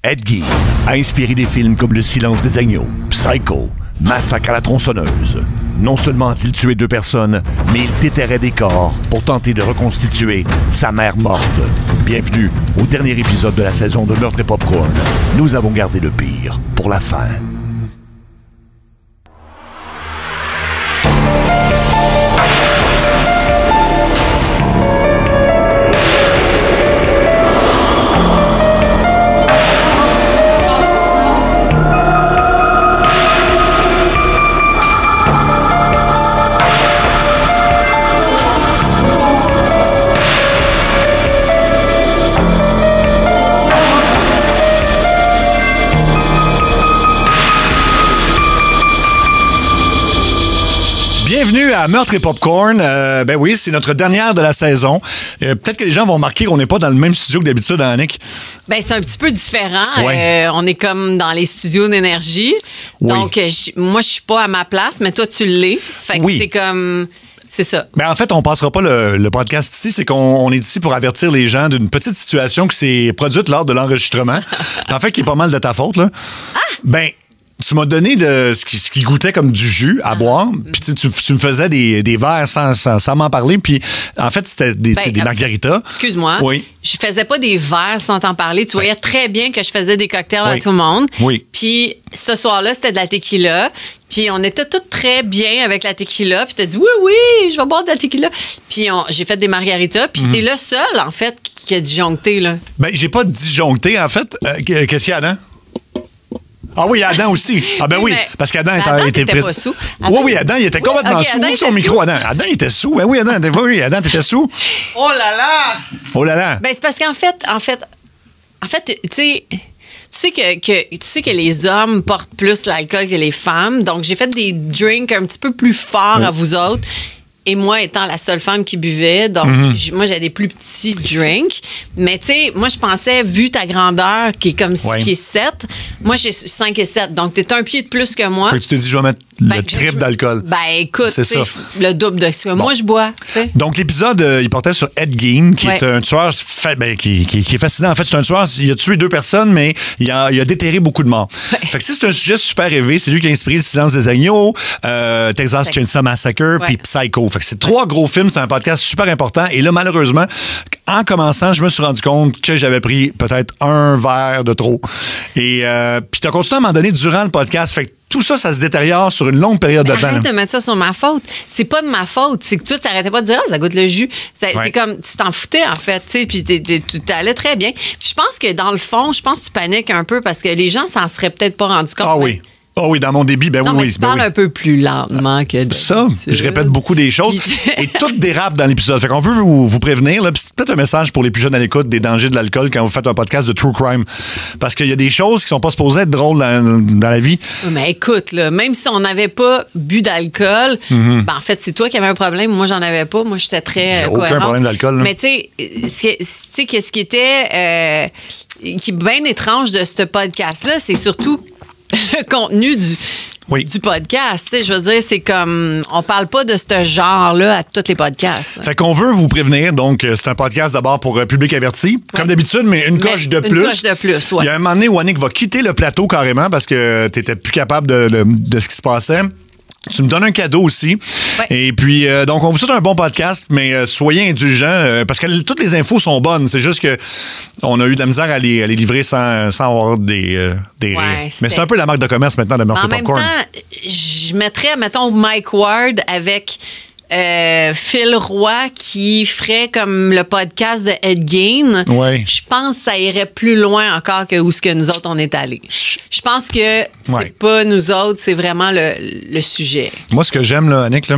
Ed Gein a inspiré des films comme Le silence des agneaux, Psycho, Massacre à la tronçonneuse. Non seulement a-t-il tué 2 personnes, mais il déterrait des corps pour tenter de reconstituer sa mère morte. Bienvenue au dernier épisode de la saison de Meurtre et Popcorn. Nous avons gardé le pire pour la fin. Bienvenue à Meurtre et Popcorn. Ben oui, c'est notre dernière de la saison. Peut-être que les gens vont remarquer qu'on n'est pas dans le même studio que d'habitude, hein, Annick? Ben c'est un petit peu différent. Ouais. On est comme dans les studios d'énergie. Oui. Donc, moi, je suis pas à ma place, mais toi, tu l'es. Fait que Oui. c'est comme... C'est ça. Ben en fait, on passera pas le podcast ici. C'est qu'on est ici pour avertir les gens d'une petite situation qui s'est produite lors de l'enregistrement. En fait, qui est pas mal de ta faute, là. Ah! Ben... Tu m'as donné ce qui goûtait comme du jus à boire, puis tu me faisais des verres sans m'en parler, puis en fait, c'était des margaritas. Excuse-moi. Oui. Je faisais pas des verres sans t'en parler. Tu voyais très bien que je faisais des cocktails Oui. à tout le monde. Oui. Puis ce soir-là, c'était de la tequila. Puis on était toutes très bien avec la tequila. Puis t'as dit, oui, je vais boire de la tequila. Puis j'ai fait des margaritas. Puis t'es le seul, en fait, qui a disjoncté, là. Ben, j'ai pas disjoncté, en fait. Qu'est-ce qu'il y a, Adam? Ah oui, Adam aussi. Ah ben oui, parce qu'Adam était t'étais pas sous. Oui, Adam, il était complètement sous. Ouvre son micro, Adam. Adam, il était sous. Oui, Adam, t'étais sous. Oh là là! Oh là là! Ben, c'est parce qu'en fait, tu sais que les hommes portent plus l'alcool que les femmes. Donc, j'ai fait des drinks un petit peu plus forts à vous autres. Et moi, étant la seule femme qui buvait, donc moi, j'avais des plus petits drinks. Mais tu sais, moi, je pensais, vu ta grandeur, qui est comme 6 pieds 7, moi, j'ai 5 et 7. Donc, t'es un pied de plus que moi. Fait que tu t'es dit, je vais mettre le triple d'alcool. Ben, écoute, c'est ça. Le double de ce que moi, je bois. T'sais. Donc, l'épisode, il portait sur Ed Gein, qui est un tueur qui est fascinant. En fait, c'est un tueur, il a tué 2 personnes, mais il a déterré beaucoup de morts. Fait que c'est un sujet super rêvé. C'est lui qui a inspiré Le silence des agneaux, Texas Chainsaw Massacre, puis Psycho. Fait que c'est 3 gros films, c'est un podcast super important. Et là, malheureusement, en commençant, je me suis rendu compte que j'avais pris peut-être un verre de trop. Et puis t'as continué à m'en donner durant le podcast. Fait que tout ça, ça se détériore sur une longue période de temps. Arrête de mettre ça sur ma faute. C'est pas de ma faute. C'est que tu t'arrêtais pas de dire, ça goûte le jus. C'est comme, tu t'en foutais, en fait. Puis tu t'allais très bien. Puis je pense que dans le fond, tu paniques un peu parce que les gens s'en seraient peut-être pas rendus compte. Ah oui. Ah oui, dans mon débit, ben non, oui. Mais tu parles un peu plus lentement que d'habitude. Ça, je répète beaucoup des choses. Et tout dérape dans l'épisode. Fait qu'on veut vous prévenir. Là, c'est peut-être un message pour les plus jeunes à l'écoute des dangers de l'alcool quand vous faites un podcast de true crime. Parce qu'il y a des choses qui sont pas supposées être drôles dans la vie. Mais écoute, là, même si on n'avait pas bu d'alcool, ben en fait, c'est toi qui avais un problème. Moi, j'en avais pas. Moi, j'étais très J'ai cohérente. aucun problème d'alcool. Là. Mais tu sais, qu'est-ce qui était qui est bien étrange de ce podcast-là, c'est surtout le contenu du podcast. Tu sais, je veux dire, c'est comme... On parle pas de ce genre-là à tous les podcasts. Fait qu'on veut vous prévenir. Donc, c'est un podcast d'abord pour public averti, comme d'habitude, mais une coche de plus. Une coche de plus, oui. Il y a un moment donné où Annick va quitter le plateau carrément parce que t'étais plus capable de ce qui se passait. Tu me donnes un cadeau aussi. Ouais. Et puis, donc, on vous souhaite un bon podcast, mais soyez indulgents parce que toutes les infos sont bonnes. C'est juste que on a eu de la misère à les livrer sans avoir des mais c'est un peu la marque de commerce maintenant de Meurtre et Popcorn. En même temps, je mettrais, mettons, Mike Ward avec... Phil Roy qui ferait comme le podcast de Ed Gein. Ouais. Je pense que ça irait plus loin encore que où ce que nous autres on est allés. Je pense que c'est pas nous autres, c'est vraiment le sujet. Moi, ce que j'aime, là, Annick, là,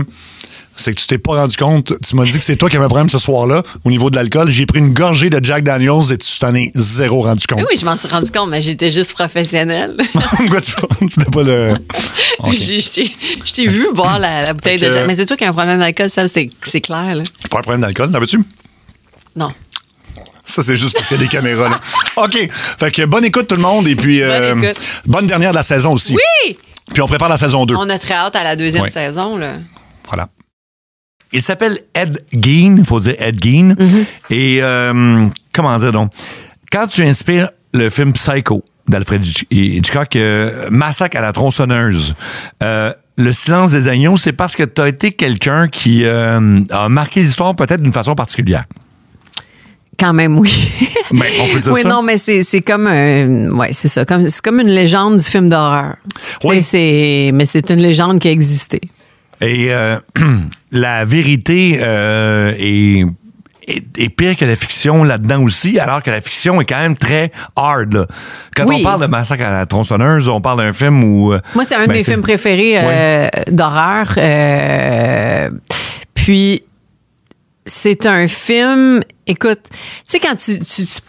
c'est que tu t'es pas rendu compte. Tu m'as dit que c'est toi qui avais un problème ce soir-là au niveau de l'alcool. J'ai pris une gorgée de Jack Daniels et tu t'en es zéro rendu compte. Oui, je m'en suis rendu compte, mais j'étais juste professionnelle. Pourquoi tu n'as pas le... Okay. Je t'ai vu boire la bouteille de Jack. Mais c'est toi qui as un problème d'alcool, ça, c'est clair. Là. Pas un problème d'alcool, t'en veux-tu? Non. Ça, c'est juste parce qu'il y a des caméras, là. OK. Fait que bonne écoute, tout le monde. Et puis, bonne dernière de la saison aussi. Oui! Puis, on prépare la saison 2. On a très hâte à la deuxième saison, là. Voilà. Il s'appelle Ed Gein, il faut dire Ed Gein. Mm-hmm. Et comment dire donc? Quand tu inspires le film Psycho d'Alfred Hitchcock, Massacre à la tronçonneuse. Le silence des agneaux, c'est parce que tu as été quelqu'un qui a marqué l'histoire peut-être d'une façon particulière. Quand même, oui. Ben, on peut dire oui, ça. non, mais c'est comme c'est ça. C'est comme une légende du film d'horreur. Oui. Mais c'est une légende qui a existé. Et la vérité est pire que la fiction là-dedans aussi, alors que la fiction est quand même très hard. Là. Quand on parle de Massacre à la tronçonneuse, on parle d'un film où... Moi, c'est un de mes films préférés d'horreur. Puis, c'est un film... Écoute, tu sais, quand tu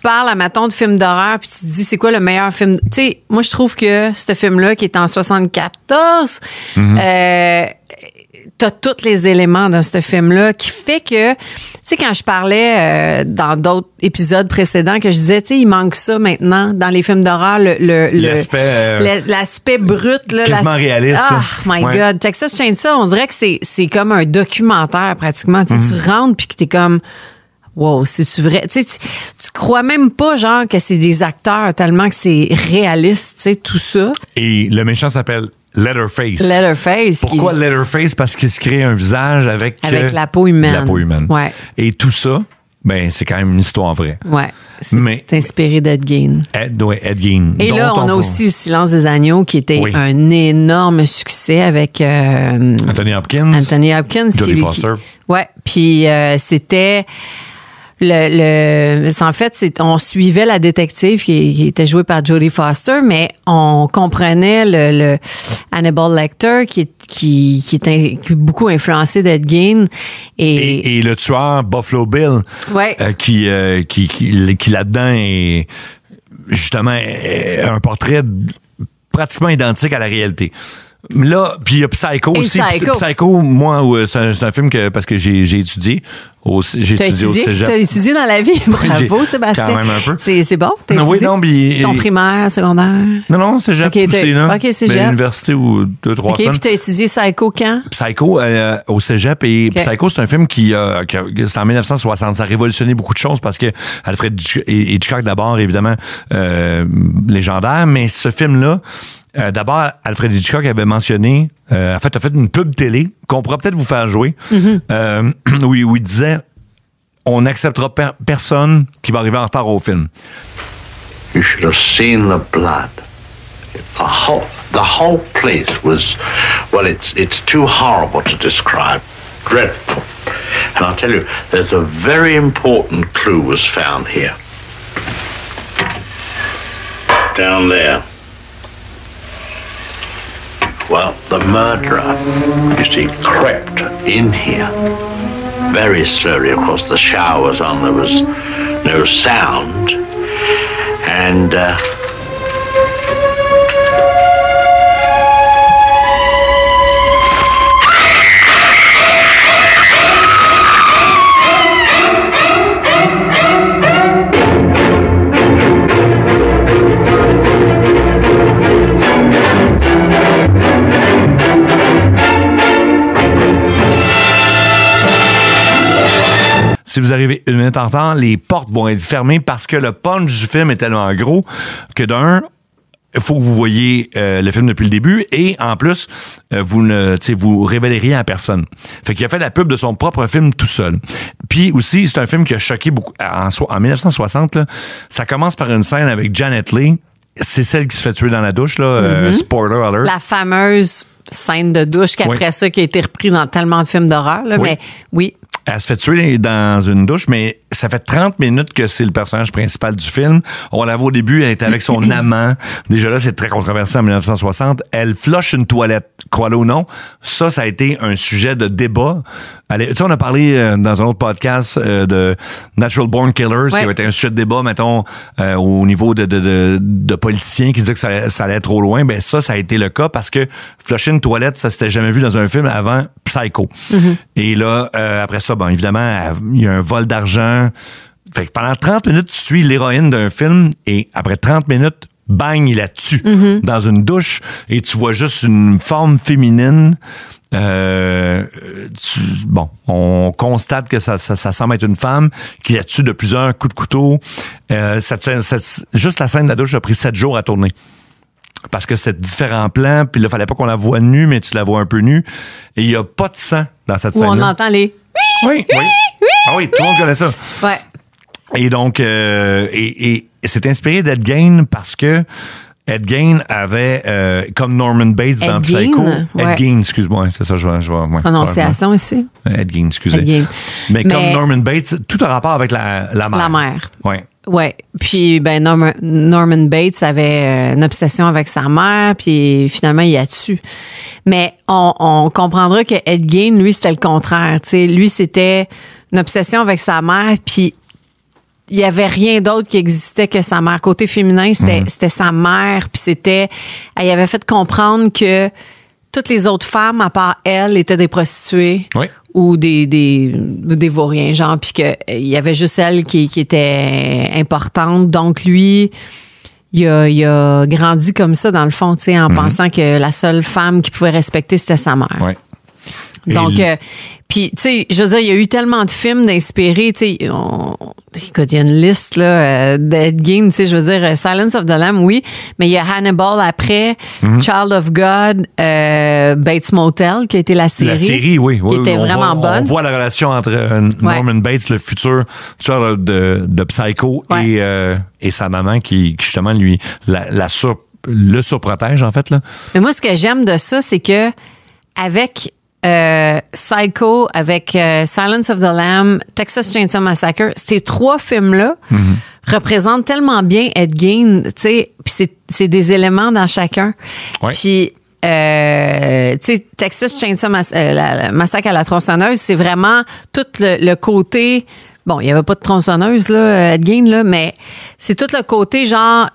parles à maton de film d'horreur, puis tu te dis, c'est quoi le meilleur film... Tu sais, moi, je trouve que ce film-là, qui est en 74... t'as tous les éléments dans ce film-là qui fait que, tu sais, quand je parlais dans d'autres épisodes précédents, que je disais, tu sais, il manque ça maintenant dans les films d'horreur, l'aspect brut. Là, quasiment réaliste. Oh my God. Texas Chainsaw, on dirait que c'est comme un documentaire pratiquement. Tu rentres puis que t'es comme... Wow, c'est-tu vrai? Tu sais, tu crois même pas, genre, que c'est des acteurs tellement que c'est réaliste, tu sais, tout ça. Et le méchant s'appelle Leatherface. Leatherface. Pourquoi Leatherface? Parce qu'il se crée un visage avec la peau humaine. La peau humaine. Ouais. Et tout ça, ben, c'est quand même une histoire vraie. Ouais. C'est inspiré d'Ed Gein. Ed Gein. Et là, on a aussi Le Silence des agneaux, qui était un énorme succès avec Anthony Hopkins. Jodie Foster. Ouais. Puis c'était... en fait, on suivait la détective qui était jouée par Jodie Foster, mais on comprenait le Hannibal Lecter qui est beaucoup influencé d'Ed Gein. Et le tueur Buffalo Bill, qui là-dedans est justement un portrait pratiquement identique à la réalité. Là, puis il y a Psycho aussi. Psycho, moi, c'est un film parce que j'ai étudié. J'ai étudié au cégep. T'as étudié dans la vie? Bravo, Sébastien. Quand même un peu. C'est bon? T'as étudié? Ton primaire, secondaire? Non, cégep aussi, là. OK, cégep. L'université ou 2-3 semaines. OK, puis t'as étudié Psycho quand? Psycho au cégep. Et Psycho, c'est un film qui c'est en 1960. Ça a révolutionné beaucoup de choses parce que Alfred Hitchcock, d'abord, évidemment, légendaire. Mais ce film-là, d'abord, Alfred Hitchcock avait mentionné, en fait, a fait une pub télé qu'on pourra peut-être vous faire jouer, où il disait on n'acceptera personne qui va arriver en retard au film. You should have seen the blood. The whole place was, well, it's too horrible to describe. Dreadful. And I'll tell you, there's a very important clue was found here. Down there. Well, the murderer, you see, crept in here very slowly. Of course, the shower was on, there was no sound, and si vous arrivez une minute en retard, les portes vont être fermées parce que le punch du film est tellement gros que d'un, il faut que vous voyez le film depuis le début et en plus, vous révélez rien à personne. Fait qu'il a fait la pub de son propre film tout seul. Puis aussi, c'est un film qui a choqué beaucoup. En 1960, là, ça commence par une scène avec Janet Leigh. C'est celle qui se fait tuer dans la douche, là. Spoiler alert. La fameuse scène de douche qu'après ça, qui a été repris dans tellement de films d'horreur, là. Mais oui. Elle se fait tuer dans une douche, mais ça fait 30 minutes que c'est le personnage principal du film. On la voit au début, elle est avec son amant. Déjà là, c'est très controversé en 1960. Elle flush une toilette, crois-le ou non. Ça a été un sujet de débat. Tu sais, on a parlé dans un autre podcast de Natural Born Killers, qui avait été un sujet de débat, mettons, au niveau de politiciens qui disaient que ça allait trop loin. Ben ça a été le cas parce que flusher une toilette, ça s'était jamais vu dans un film avant Psycho. Et là, après ça, bon, évidemment, il y a un vol d'argent. Fait que pendant 30 minutes, tu suis l'héroïne d'un film et après 30 minutes, bang, il la tue dans une douche et tu vois juste une forme féminine on constate que ça semble être une femme qui la tue de plusieurs coups de couteau. Juste la scène de la douche a pris 7 jours à tourner. Parce que c'est différents plans, puis là, fallait pas qu'on la voie nue, mais tu la vois un peu nue. Et il y a pas de sang dans cette scène-là. Où on entend les... Oui. Ah oui, tout le monde connaît ça. Ouais. Et donc, et c'est inspiré d'Ed Gein parce que Ed Gein avait, comme Norman Bates dans Psycho. Ed Gein, excuse-moi, c'est ça, je vois. Prononciation aussi. Ed Gein, excusez. Ed Gein. Mais comme Norman Bates, tout a rapport avec la mère. La mère. Oui. Ouais. Puis, Norman Bates avait une obsession avec sa mère, puis finalement, il a tué. Mais on comprendra que Ed Gein, lui, c'était le contraire. T'sais. Lui, c'était une obsession avec sa mère, puis il n'y avait rien d'autre qui existait que sa mère. Côté féminin, c'était sa mère, puis elle avait fait comprendre que toutes les autres femmes, à part elle, étaient des prostituées. Oui. Ou des vauriens, genre, puis qu'il y avait juste elle qui était importante. Donc, lui, il a grandi comme ça, dans le fond, tu sais, en pensant que la seule femme qu'il pouvait respecter, c'était sa mère. Oui. Donc, puis, tu sais, je veux dire, il y a eu tellement de films d'inspirés, tu sais, écoute, il y a une liste, là, d'Ed Gein, tu sais, je veux dire, Silence of the Lambs, oui, mais il y a Hannibal après, Child of God, Bates Motel, qui a été la série. La série, oui. Qui était vraiment bonne. On voit la relation entre Norman Bates, le futur tueur de Psycho, et sa maman qui justement, lui, le surprotège, en fait, là. Mais moi, ce que j'aime de ça, c'est que avec Psycho, avec Silence of the Lambs, Texas Chainsaw Massacre, ces 3 films-là représentent tellement bien Ed Gein, tu sais, puis c'est des éléments dans chacun. Ouais. Puis, tu sais, Texas Chainsaw Massacre à la tronçonneuse, c'est vraiment tout le côté... Bon, il n'y avait pas de tronçonneuse, là, Ed Gein, là, mais c'est tout le côté, genre...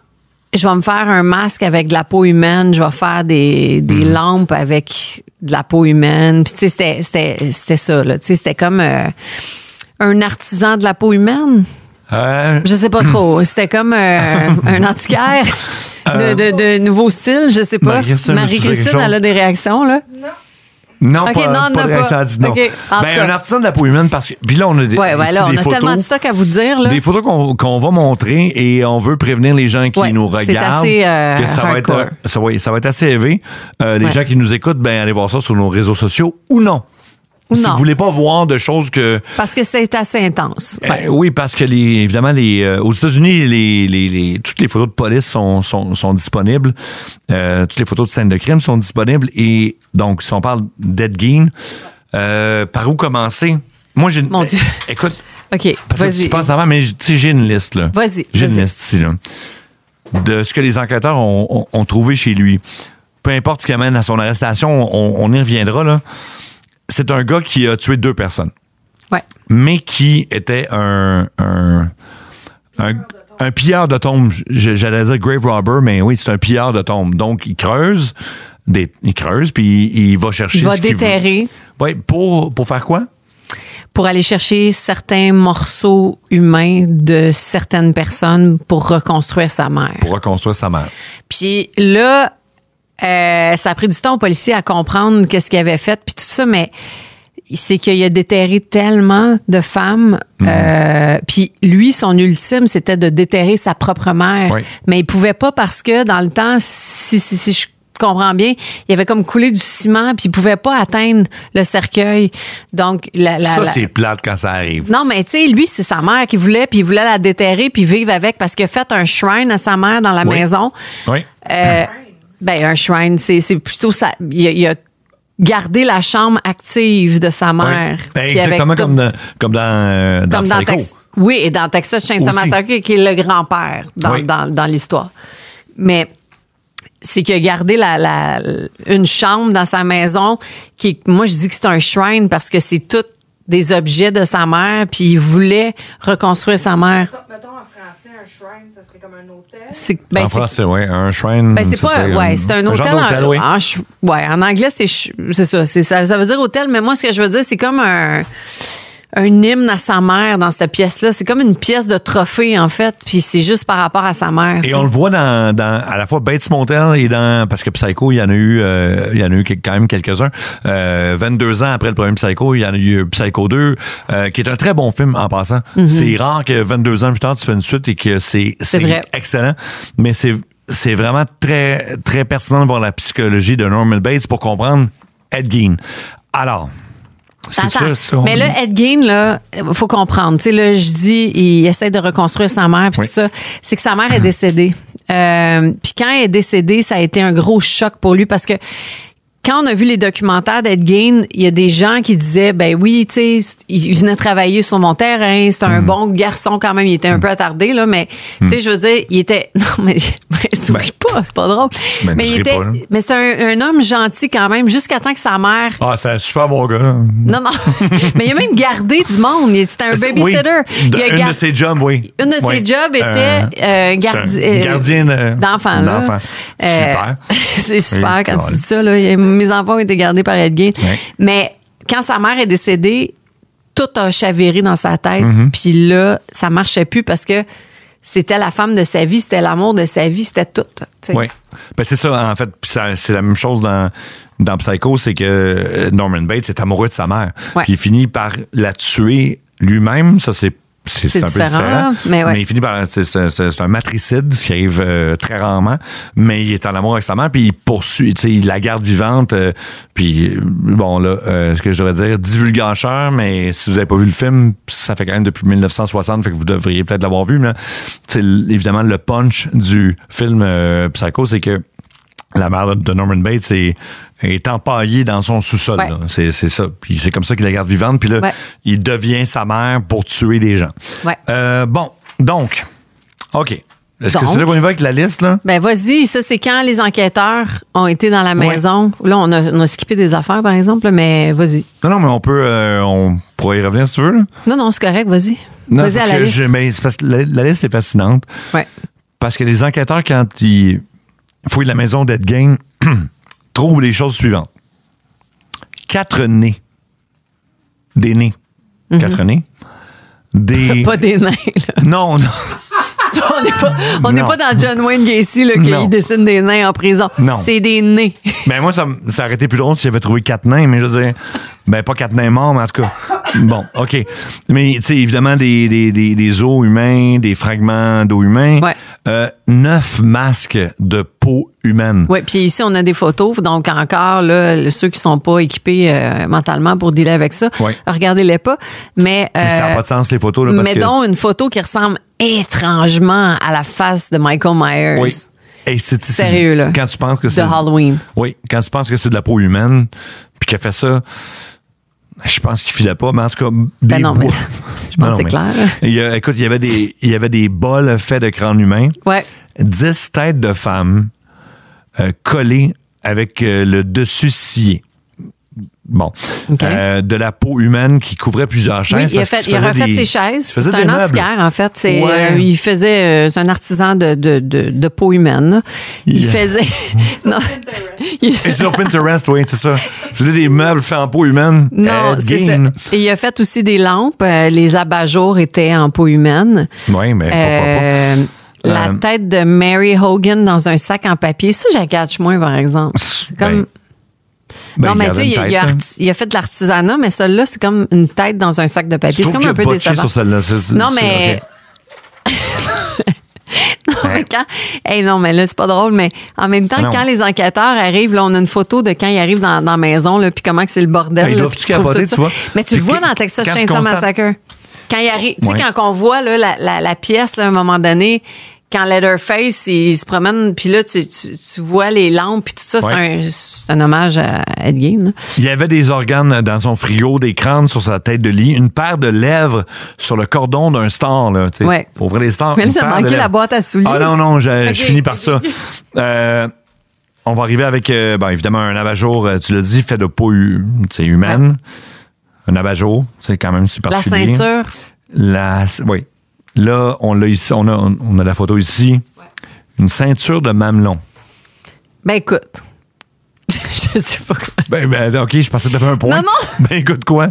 Je vais me faire un masque avec de la peau humaine. Je vais faire des lampes avec de la peau humaine. Puis, tu sais, c'était ça, là. Tu sais, c'était comme un artisan de la peau humaine. Je sais pas trop. C'était comme un antiquaire de nouveau style. Je sais pas. Marie-Christine, elle a des réactions, là? Non, pas de réaction. Elle dit non. Okay. Un artisan de la peau humaine, parce que... Puis là, on a des on a tellement de stock à vous dire. Là. Des photos qu'on va montrer et on veut prévenir les gens qui nous regardent c'est assez, que ça va être assez élevé. Les gens qui nous écoutent, ben allez voir ça sur nos réseaux sociaux ou non. Si vous voulez pas voir de choses que... Parce que c'est assez intense. Oui, parce que évidemment, aux États-Unis, toutes les photos de police sont disponibles. Toutes les photos de scènes de crime sont disponibles. Et donc, si on parle d'Ed Gein, par où commencer? Moi, j'ai... Mon Dieu. Écoute, OK, vas-y. Tu penses avant, mais j'ai une liste, là. Vas-y. J'ai une liste ici, là. De ce que les enquêteurs ont trouvé chez lui. Peu importe ce qui amène à son arrestation, on y reviendra, là. C'est un gars qui a tué 2 personnes. Ouais. Mais qui était un pilleur de tombes. J'allais dire grave robber, mais oui, c'est un pilleur de tombes. Donc, il creuse, puis il va chercher... Il va déterrer. Oui, pour faire quoi? Pour aller chercher certains morceaux humains de certaines personnes pour reconstruire sa mère. Puis là... ça a pris du temps aux policiers à comprendre qu'est-ce qu'il avait fait puis tout ça, mais c'est qu'il a déterré tellement de femmes. Puis lui, son ultime, c'était de déterrer sa propre mère. Oui. Mais il pouvait pas parce que dans le temps, si je comprends bien, il avait comme coulé du ciment puis il pouvait pas atteindre le cercueil. Donc c'est plate quand ça arrive. Non, mais tu sais, lui, c'est sa mère qui voulait, puis il voulait la déterrer puis vivre avec parce qu'il a fait un shrine à sa mère dans la maison. Oui. Un shrine, c'est plutôt ça. Il a gardé la chambre active de sa mère. Ouais. Exactement comme dans Psycho. Oui, et dans Texas Chainsaw Massacre, qui est le grand-père dans l'histoire. Mais c'est qu'il a gardé une chambre dans sa maison moi, je dis que c'est un shrine parce que c'est tout des objets de sa mère, puis il voulait reconstruire sa mère. Mettons en français, un shrine, ça serait comme un hôtel. En français, oui, un shrine. C'est pas, c'est un hôtel. En anglais, c'est ça veut dire hôtel, mais moi, ce que je veux dire, c'est comme un un hymne à sa mère dans cette pièce-là. C'est comme une pièce de trophée, en fait, puis c'est juste par rapport à sa mère. Et on le voit dans à la fois Bates Motel et parce que Psycho, il y en a eu quand même quelques-uns. 22 ans après le premier Psycho, il y en a eu Psycho 2, qui est un très bon film en passant. Mm-hmm. C'est rare que 22 ans plus tard, tu fais une suite et que c'est vrai. Excellent. Mais c'est vraiment très, très pertinent de voir la psychologie de Norman Bates pour comprendre Ed Gein. Alors, c'est ça. Mais là, Ed Gein, là, faut comprendre. Tu sais, là, je dis, il essaie de reconstruire sa mère, puis tout ça. C'est que sa mère est décédée. Puis quand elle est décédée, ça a été un gros choc pour lui parce que quand on a vu les documentaires d'Ed Gein, il y a des gens qui disaient, ben oui, tu sais, il venait travailler sur mon terrain, c'était un bon garçon quand même, il était un peu attardé, là, mais, tu sais, je veux dire, il était, non, mais souris pas, c'est pas drôle. Mais il était, mais c'est un homme gentil quand même, jusqu'à temps que sa mère. Ah, c'est un super bon gars. Non, mais il a même gardé du monde, c'était un babysitter. Oui, une de ses jobs, oui. Une de ses jobs était gardien d'enfants, là. Super. C'est super quand tu dis ça, là. Mes enfants ont été gardés par Ed Gein. Ouais. Mais quand sa mère est décédée, tout a chaviré dans sa tête. Puis là, ça marchait plus parce que c'était la femme de sa vie, c'était l'amour de sa vie, c'était tout. Oui. Ben c'est ça, en fait. C'est la même chose dans Psycho, c'est que Norman Bates est amoureux de sa mère. Ouais. Puis il finit par la tuer lui-même. Ça, c'est un peu différent. Mais il finit par. C'est un matricide, ce qui arrive très rarement. Mais il est en amour avec sa mère, puis il poursuit, il la garde vivante. Puis, bon, là, ce que je devrais dire, divulgateur, mais si vous n'avez pas vu le film, ça fait quand même depuis 1960, fait que vous devriez peut-être l'avoir vu. Mais évidemment, le punch du film Psycho, c'est que la mère de Norman Bates est empaillée dans son sous-sol. Ouais. C'est ça. Puis c'est comme ça qu'il la garde vivante. Puis là, il devient sa mère pour tuer des gens. Ouais. Bon, donc, OK. Est-ce que c'est là qu'on y va avec la liste, là? Ben, vas-y. Ça, c'est quand les enquêteurs ont été dans la maison. Ouais. Là, on a skippé des affaires, par exemple, mais vas-y. Non, mais on pourrait y revenir si tu veux, là. Non, c'est correct. Vas-y. Non, vas-y à la liste. C'est parce que la liste est fascinante. Ouais. Parce que les enquêteurs, quand ils fouillent la maison d'Ed Gein, trouvent les choses suivantes. 4 nez. Des nez. 4 nez. Pas des nains, là. Non. On n'est pas dans John Wayne Gacy, là, qui dessine des nains en prison. Non. C'est des nez. Ben moi, ça aurait été plus drôle s'il avait trouvé 4 nains, mais je veux dire, ben pas 4 nains morts, mais en tout cas. Bon, OK. Mais, tu sais, évidemment, des os humains, des fragments d'os humains. Ouais. 9 masques de peau humaine. Oui, puis ici, on a des photos. Donc, encore, là, ceux qui sont pas équipés mentalement pour dealer avec ça, regardez-les pas. Mais ça n'a pas de sens, les photos. Là, parce mettons une photo qui ressemble étrangement à la face de Michael Myers. Oui. Et sérieux, là. Quand tu penses que c'est de Halloween. Oui, quand tu penses que c'est de la peau humaine, puis qu'elle fait ça, je pense qu'il filait pas, mais en tout cas, mais je pense que c'est clair. Écoute, il y avait des bols faits de crâne humain. Ouais. 10 têtes de femmes collées avec le dessus scié. Bon. Okay. De la peau humaine qui couvrait plusieurs chaises. Oui, il a refait ses chaises. C'est un antiquaire, en fait. Il faisait... c'est un artisan de peau humaine. Il faisait... non. Et sur Pinterest, oui, c'est ça. Je voulais des meubles faits en peau humaine. Non, c'est ça. Et il a fait aussi des lampes. Les abat-jours étaient en peau humaine. Oui, mais pourquoi pas. La tête de Mary Hogan dans un sac en papier. Ça, j'accatche moins, par exemple. Comme... non, mais tu sais, il a fait de l'artisanat, mais celle-là, c'est comme une tête dans un sac de papier. C'est comme un peu décevant. Sur celle-là. Non, mais... Okay. non, mais là, c'est pas drôle, mais en même temps, quand les enquêteurs arrivent, là, on a une photo de quand ils arrivent dans la maison, là, puis comment que c'est le bordel. Ils doivent-tu capoter, tu vois? Mais tu le vois dans Texas Chainsaw Massacre. Quand il arrive, tu sais, quand on voit là, la pièce, là, à un moment donné, quand Leatherface, il se promène, puis là, tu vois les lampes, puis tout ça, c'est un hommage à Ed Gein. Là. Il y avait des organes dans son frigo, des crânes sur sa tête de lit, une paire de lèvres sur le cordon d'un star, là, tu sais. Pour ouvrir les stars. Mais là, ça manquait la boîte à souliers. Ah non, je finis par ça. On va arriver avec, évidemment, un abat-jour, tu l'as dit, fait de peau humaine. Ouais. Un abat-jour, c'est quand même si particulier. La ceinture. Oui. Là, on l'a ici, on a la photo ici. Ouais. Une ceinture de mamelon. Ben écoute, je sais pas quoi. Ben OK, je pensais que t'avais un point. Non. Ben écoute quoi?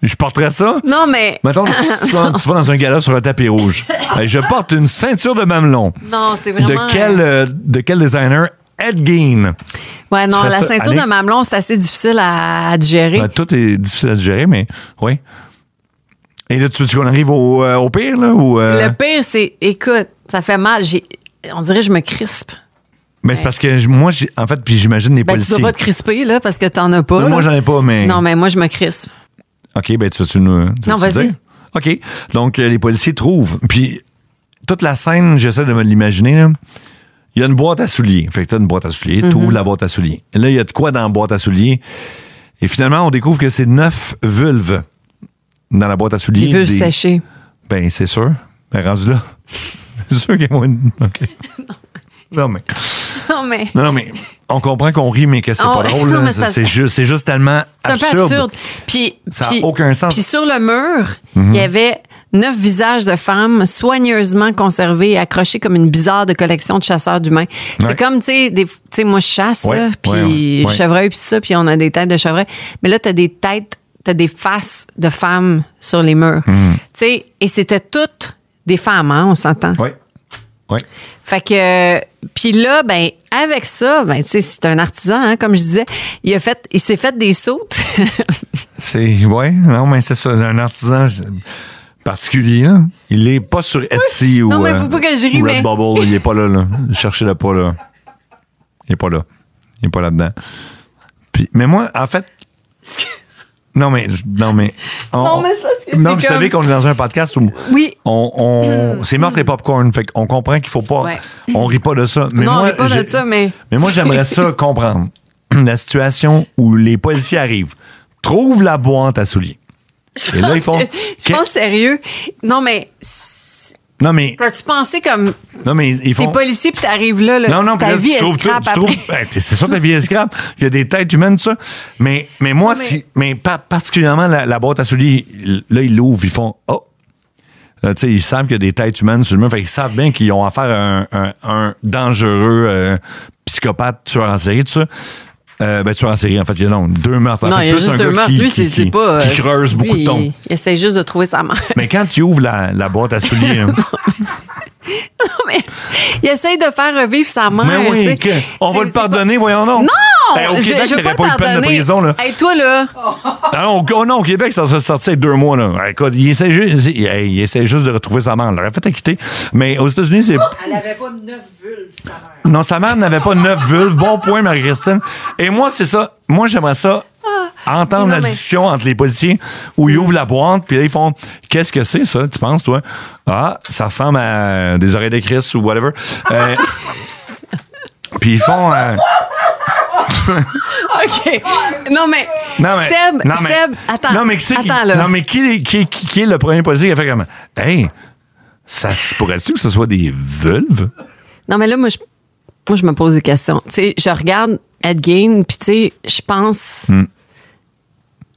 Je porterais ça. Non, mais... Mettons, tu vas dans un gala sur un tapis rouge. Je porte une ceinture de mamelon. Non, c'est vraiment... De quel designer? Ed Gein. Ouais, non, la ça, ceinture Annick? de mamelon, c'est assez difficile à digérer. Ben, tout est difficile à digérer, mais oui. Et là, tu veux qu'on arrive au pire, là? Ou, Le pire, c'est... Écoute, ça fait mal. On dirait que je me crispe. Mais c'est parce que moi, en fait, puis j'imagine les Ben, policiers. tu dois pas te crisper, là, parce que t'en as pas. Non, moi, là. j'en ai pas, mais... Non, mais moi, je me crispe. OK, ben tu nous Non, vas-y. dire? OK. Donc, les policiers trouvent. Puis, toute la scène, j'essaie de me l'imaginer, là. Il y a une boîte à souliers. Fait que tu as une boîte à souliers, tu ouvres la boîte à souliers. Et là, il y a de quoi dans la boîte à souliers? Et finalement, on découvre que c'est 9 vulves dans la boîte à souliers. Des vulves séchées. Ben, c'est sûr. Ben, rendu là. C'est sûr qu'il y a moins de... OK. Non, mais... Non, mais on comprend qu'on rit, mais que c'est pas drôle. non, là. mais C'est juste tellement absurde. C'est un peu absurde. Puis, ça n'a aucun sens. Puis sur le mur, il y avait 9 visages de femmes soigneusement conservés et accrochés comme une bizarre de collection de chasseurs d'humains. Ouais. C'est comme, tu sais, moi, je chasse, Ouais, là, puis ouais. chevreuil, puis ça, puis on a des têtes de chevreuil. Mais là, t'as des têtes, t'as des faces de femmes sur les murs. Tu sais, et c'était toutes des femmes, hein, on s'entend. Oui. Oui. Fait que, puis là, ben, avec ça, ben, tu sais, c'est un artisan, hein, comme je disais. Il s'est fait des sautes. Non, mais c'est ça, un artisan particulier, là. Il est pas sur Etsy ou Non, mais faut pas que je rie, mais- Redbubble, il est pas là. Cherchez-le pas, là. Il est pas là. Il est pas là-dedans. Puis, mais moi, en fait... Non, mais... Non, mais c'est parce que non, c'est vous savez comme- qu'on est dans un podcast où... Oui. C'est meurtre et popcorn. Fait qu'on comprend qu'il faut pas... Ouais. On rit pas de ça. Mais Non, on moi, rit pas de ça, mais... Mais moi, j'aimerais ça comprendre. La situation où les policiers arrivent, trouvent la boîte à souliers. Et là, ils font... Je pense sérieux. Non, mais... Non, mais... Peux-tu penser comme... Non, mais ils font... T'es policier puis t'arrives là, Non, puis ta là, vie tu est trouves tout. scrap Tu trouves, après. c'est sûr, ta vie est scrap. Il y a des têtes humaines, tout ça. Mais moi, particulièrement la boîte à souliers, là, ils l'ouvrent, ils font « Oh! » Tu sais, ils savent qu'il y a des têtes humaines sur le mur. Fait qu'ils savent bien qu'ils ont affaire à un dangereux psychopathe, tueur en série, tout ça. Tueur en série, en fait, il y a 2 meurtres. En Non, fait, il y a plus juste un 2 gars meurtres. Lui, c'est pas... qui creuse beaucoup de tombes. Il essaie juste de trouver sa mère. Mais quand tu ouvres la boîte à souliers... hein, Non, mais il essaie de faire revivre sa mère. mais oui, tu sais. on va C'est- le pardonner, voyons donc. Non! Au Québec, il veux n'y aurait pas pas eu de peine de pardonner. prison, là. Hey, toi, là... Non, au Québec, ça serait sorti avec 2 mois. Là. Écoute, il essaie juste de retrouver sa mère. Il l'aurait fait acquitter. Mais aux États-Unis, c'est... Elle avait pas 9 vulves, sa mère. Non, sa mère n'avait pas 9 vulves. Bon point, Marie-Christine. Et moi, c'est ça. Moi, j'aimerais ça entendre Non, la mais- discussion entre les policiers où ils ouvrent la boîte, puis là, ils font « Qu'est-ce que c'est, ça, tu penses, toi? » Ah, ça ressemble à des oreilles de Christ ou whatever. Puis ils font... OK. Non, mais... Seb, attends. Non, mais qui c'est qui- attends, là. Non, mais qui est le premier policier qui a fait comme Hey, ça se pourrait-tu que ce soit des vulves? Non, mais là, moi, je me pose des questions. Tu sais, je regarde Ed Gein, puis tu sais, je pense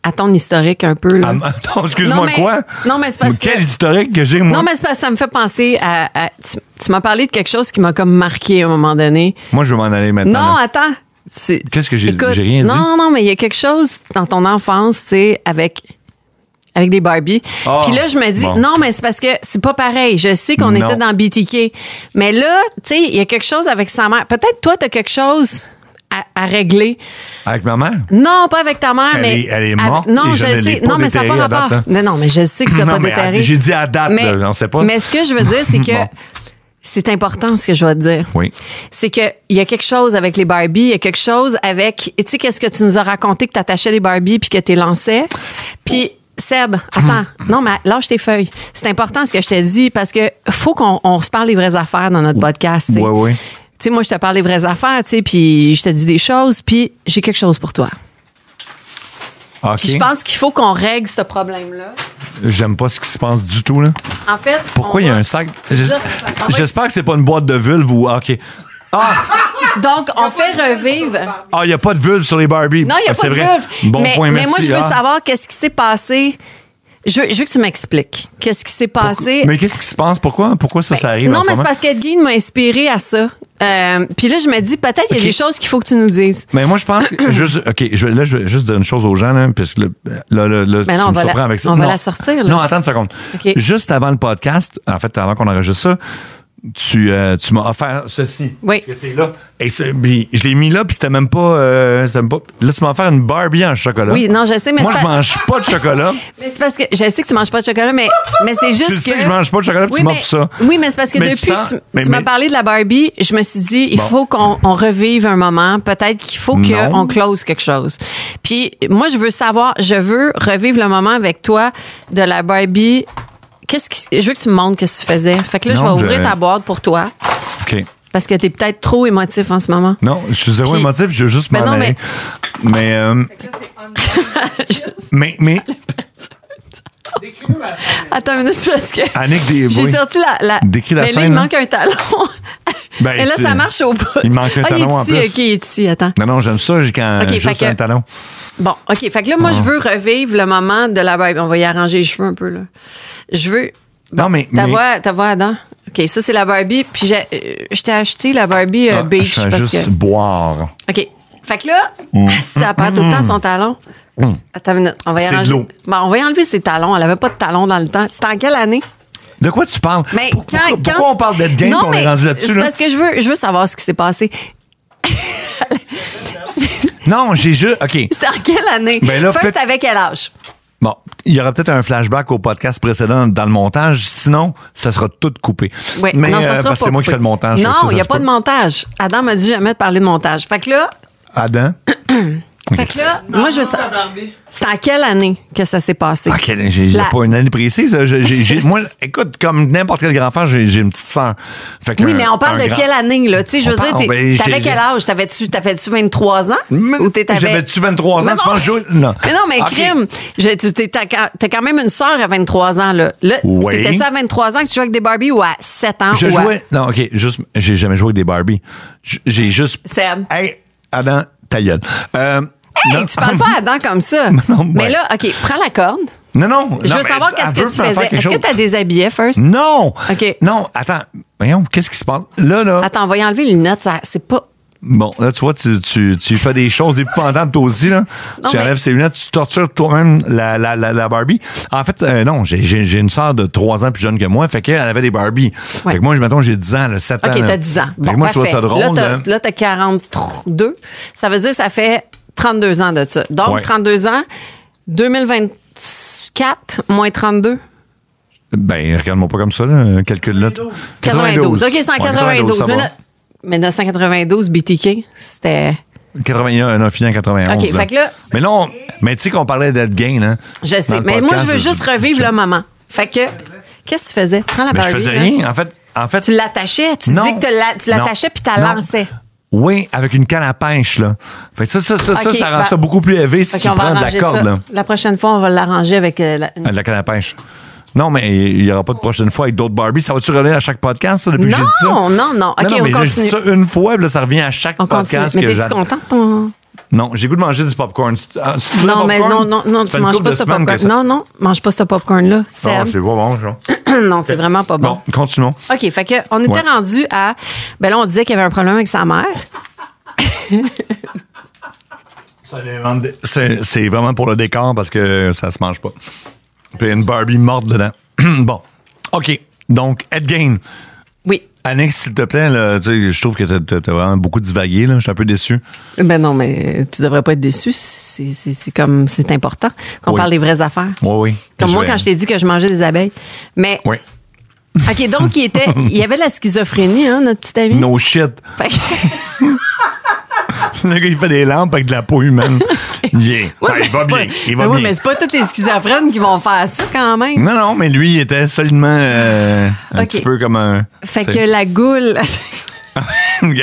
à ton historique un peu, là. Ah, attends, excuse-moi, Non, mais- quoi? non, mais c'est parce Quel que- historique que j'ai, moi? Non, mais c'est parce que ça me fait penser à tu m'as parlé de quelque chose qui m'a comme marqué à un moment donné. Moi, je vais m'en aller maintenant. Non, là. attends. Qu'est-ce que j'ai Écoute, j'ai rien dit? Non, mais il y a quelque chose dans ton enfance, tu sais, avec des Barbies. Ah, Puis là, je me dis, bon. non, mais c'est parce que c'est pas pareil. Je sais qu'on Non. était dans BTK. Mais là, tu sais, il y a quelque chose avec sa mère. Peut-être toi, t'as quelque chose à régler. Avec ma mère? Non, pas avec ta mère, mais. Elle est morte Non, et je je ne l'ai sais. pas Non, mais ça n'a déterrée pas à date, rapport. là. Non, mais je sais que tu n'as Non, pas mais déterré. j'ai dit à date, là, on sait pas. Mais ce que je veux dire, c'est que Bon. c'est important ce que je vais te dire. Oui. C'est qu'il y a quelque chose avec les Barbies, il y a quelque chose avec. Tu sais, qu'est-ce que tu nous as raconté que tu attachais les Barbies puis que tu les lançais? Puis. Seb, attends. Non, mais lâche tes feuilles. C'est important ce que je te dis parce que faut qu'on se parle les vraies affaires dans notre podcast. tu sais. Oui. Tu sais, moi, je te parle des vraies affaires, tu sais, puis je te dis des choses, puis j'ai quelque chose pour toi. OK. Puis je pense qu'il faut qu'on règle ce problème-là. J'aime pas ce qui se passe du tout, là. En fait. Pourquoi il y a un sac? J'espère que c'est pas une boîte de vulve ou... OK. Donc, on fait revivre. Ah, il n'y a pas de vulve sur les Barbies. Non, il n'y a Ah, pas c'est de vrai. vulve. Bon mais, point, mais merci. moi, je veux Ah. savoir qu'est-ce qui s'est passé. Je veux que tu m'expliques. Qu'est-ce qui s'est passé? Mais qu'est-ce qui se passe? Pourquoi ça arrive? Non, en ce mais c'est moment? parce qu'Ed Gein m'a inspiré à ça. Puis là, je me dis, peut-être qu'il y a des choses qu'il faut que tu nous dises. Mais moi, je pense que je vais juste dire une chose aux gens, là, parce que là, Mais non, tu me surprends avec ça. on va la sortir. Là. Non, attends une seconde. OK. Juste avant le podcast, en fait, avant qu'on enregistre ça, tu m'as offert ceci. Oui. Parce que c'est là. Et puis je l'ai mis là, puis c'était même pas. Là, tu m'as offert une Barbie en chocolat. Oui, non, je sais, mais moi, c'est je mange pas de chocolat. Mais c'est parce que je sais que tu manges pas de chocolat, mais c'est juste Tu sais que je mange pas de chocolat, puis tu m'offres ça. Oui, mais c'est parce que Mais depuis tu que tu m'as parlé de la Barbie, je me suis dit, il faut qu'on revive un moment. Peut-être qu'il faut qu'on close quelque chose. Puis moi, je veux revivre le moment avec toi de la Barbie. Je veux que tu me montres qu'est-ce que tu faisais. Fait que là, je vais ouvrir ta boîte pour toi. OK. Parce que t'es peut-être trop émotif en ce moment. Non, je suis zéro émotif, je veux juste m'en aller. Mais Attends une minute, parce que Annick, j'ai sorti la décris la mais scène. là, il manque un talon. Ben, mais là, ça marche au bout. Il manque un talon en plus. OK, il est ici, attends. Non, j'aime ça quand juste un talon. Bon, OK. Fait que là, moi, je veux revivre le moment de la Barbie. On va y arranger les cheveux un peu, là. Je veux... Non, mais... Ta voix, Adam? OK, ça, c'est la Barbie. Puis je t'ai acheté la Barbie Beach. Je vais juste boire. OK. Fait que là, ça perd tout le temps son talon. Attends une minute. On va y arranger. Bon, on va y enlever ses talons. Elle avait pas de talons dans le temps. C'était en quelle année? De quoi tu parles? Mais pourquoi on parle d'Ed Gein et on est rendu là-dessus? C'est parce que je veux savoir ce qui s'est passé. Non, j'ai juste... OK. C'était en quelle année? Ben là, First, avec quel âge? Bon, il y aura peut-être un flashback au podcast précédent dans le montage. Sinon, ça sera tout coupé. Oui, mais non, ça sera parce pas que c'est moi qui fais le montage. Non, il n'y a se pas peut. de montage. Adam m'a dit jamais de parler de montage. Fait que là... Adam? Fait que là, moi, je veux savoir... C'est en quelle année que ça s'est passé? OK, j'ai pas une année précise. Moi, écoute, comme n'importe quel grand frère, j'ai une petite sœur. Oui, mais on parle de quelle année, là? Tu sais, je veux dire, t'avais quel âge? T'avais-tu 23 ans? Ou J'avais-tu 23 ans? Non. Mais non, mais crime. T'as quand même une sœur à 23 ans, là. Oui. C'était ça à 23 ans que tu jouais avec des Barbies ou à 7 ans? Je jouais... Non, OK, juste... J'ai jamais joué avec des Barbies. J'ai juste... Seb. Hey, Adam, ta gueule. Hey, tu parles pas à Adam comme ça. Mais là, OK, prends la corde. Non. Je veux savoir qu'est-ce que tu faisais. Est-ce que tu as déshabillé, first? Non. OK. Non, attends. Voyons, qu'est-ce qui se passe? Là. Attends, on va y enlever les lunettes. C'est pas... Bon, là, tu vois, tu fais des choses épouvantables toi aussi, là. Tu enlèves ses lunettes, tu tortures toi-même la Barbie. En fait, non, j'ai une sœur de 3 ans plus jeune que moi, fait qu'elle avait des Barbies. Ouais. Fait que moi, mettons, j'ai 10 ans, là, 7 ans. OK, t'as 10 ans. Fait que moi, je trouve ça drôle. Là, t'as 42. Ça veut dire que ça fait 32 ans de ça. Donc, 32 ans, 2024 moins 32. Ben, regarde-moi pas comme ça, là. Calcule-là. 92. OK, c'est en 92. ça va. 1992, BTK, c'était... 81, un fini en 91. OK, fait que là... Mais tu sais qu'on parlait d'Ed Gein, hein? Je sais, mais moi, je veux juste revivre le moment. Fait que, qu'est-ce que tu faisais? Prends la Barbie. Je faisais rien. En fait... Tu l'attachais? Tu disais que tu l'attachais puis tu la lançais. Oui, avec une canne à pêche, là. Fait que ça rend ça beaucoup plus élevé si tu prends de la corde, là. La prochaine fois, on va l'arranger avec la canne à pêche. Non, mais il n'y aura pas de prochaine fois avec d'autres Barbies. Ça va-tu revenir à chaque podcast, ça, depuis que j'ai dit ça? Non. OK, non, on mais continue. j'ai dit ça une fois, puis là, ça revient à chaque podcast. Mais t'es-tu content de ton... Non, j'ai goût de manger du popcorn. Non, mais non, tu manges pas ce popcorn. Non, mange pas ce popcorn-là. Non, c'est pas bon, genre. Non, c'est vraiment pas bon. Bon, continuons. OK, fait que on était rendu à... Ben là, on disait qu'il y avait un problème avec sa mère. C'est vraiment pour le décor parce que ça se mange pas. Puis il y a une Barbie morte dedans. Bon. OK. Donc, Ed Gein. Oui. Annick, s'il te plaît, là, je trouve que t'as vraiment beaucoup divagué. Je suis un peu déçu. Ben non, mais tu devrais pas être déçu. C'est important qu'on parle des vraies affaires. Oui. Comme moi, quand je t'ai dit que je mangeais des abeilles. Mais. Oui. OK, donc il y avait de la schizophrénie, hein, notre petit ami. No shit. Fait que... Le gars, il fait des lampes avec de la peau humaine. Yeah. Il va bien. Oui, mais c'est pas tous les schizophrènes qui vont faire ça quand même. Non, mais lui, il était solidement un petit peu comme un... Fait que la goule...